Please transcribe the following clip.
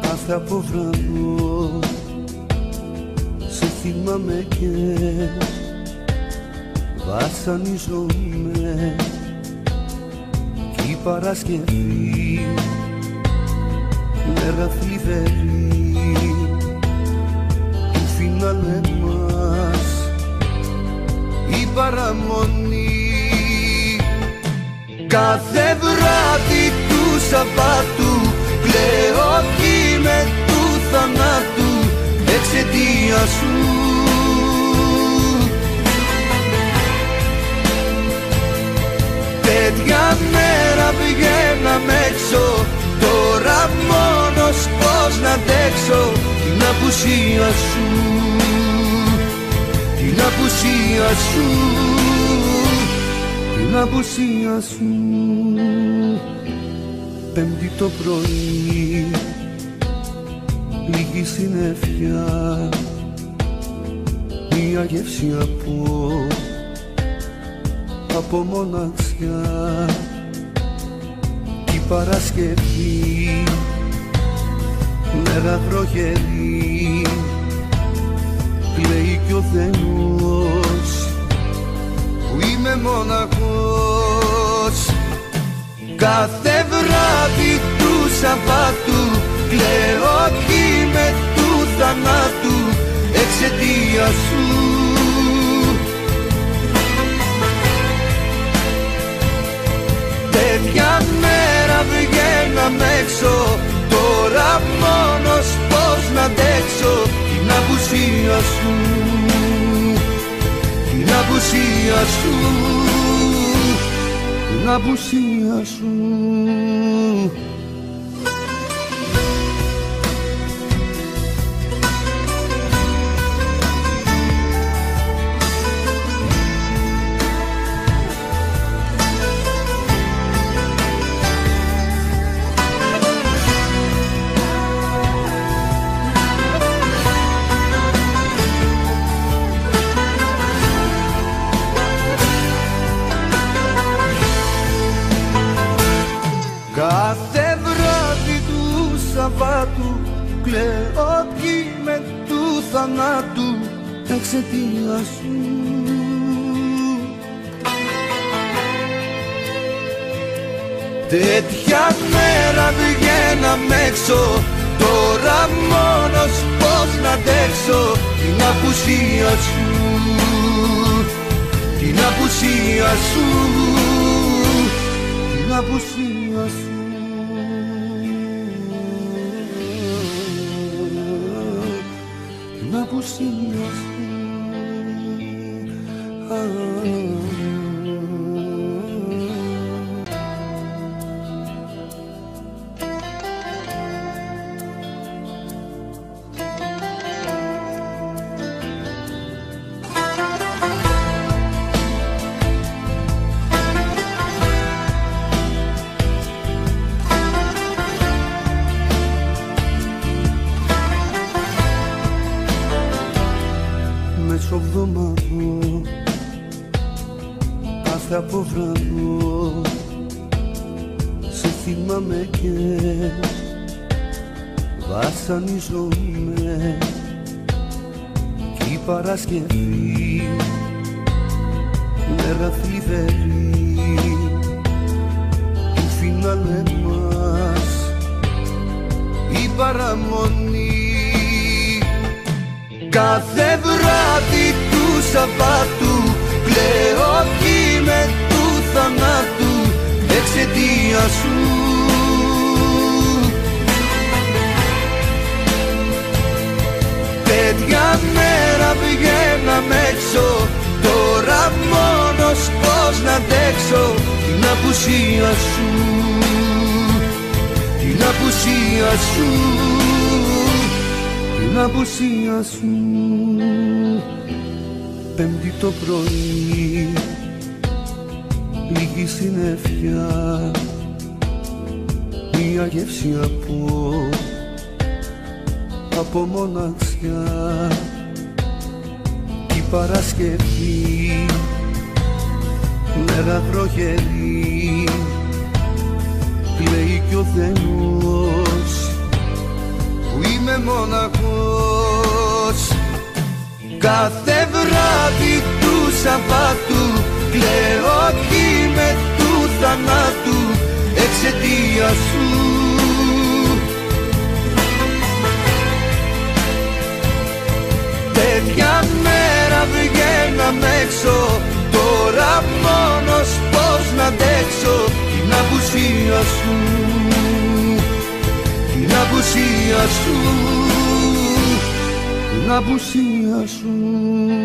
κάθε από βράδυ σε θυμάμαι και βασανίζομαι κι η Παρασκευή μέρα θλιβερή του φινάλε μας η παραμονή. Κάθε βράδυ του Σαββάτου κλαίω κι με του θανάτου εξαιτίας σου. Τέτοια μέρα βγαίναμε έξω, τώρα μόνος πώς να αντέξω την απουσία σου, την απουσία σου, την απουσία σου. Πέμπτη το πρωί, λίγη συννεφιά, μια γεύση από μοναξιά. Η Παρασκευή μέρα βροχερή, κλαίει κι ο Θεός που είμαι μοναχός. Κάθε βράδυ του Σαββάτου κλαίω κι με του θανάτου εξαιτίας σου. Τέτοια μέρα βγαίναμε έξω, τώρα μόνος πώς να αντέξω την απουσία σου, την απουσία σου, την απουσία σου. Κάθε βράδυ του Σαββάτου κλαίω κι με του θανάτου εξαιτίας σου. Τέτοια μέρα βγαίναμε έξω, τώρα μόνος πώς να αντέξω την απουσία σου, την απουσία σου, την απουσία σου. Την απουσία σου. Μεσοβδομάδο, κάθε από βράδυ σε θυμάμαι και βασανίζομαι κι η Παρασκευή μέρα θλιβερή του φινάλε μας η παραμονή. Κάθε βράδυ του Σαββάτου κλαίω κι με του θανάτου εξαιτίας σου. Τέτοια μέρα βγαίναμε έξω, τώρα μόνος πώς να αντέξω την απουσία σου, την απουσία σου, την απουσία σου. Πέμπτη το πρωί, λίγη συννεφιά, μια γεύση από μοναξιά. Η Παρασκευή μέρα βροχερή, κλαίει κι ο Θεός που είμαι μοναχός. Κάθε βράδυ του Σαββάτου κλαίω κι με του θανάτου εξαιτίας σου. Τέτοια μέρα βγαίναμε έξω, τώρα μόνος πώς να αντέξω την απουσία σου, την απουσία σου, την απουσία σου.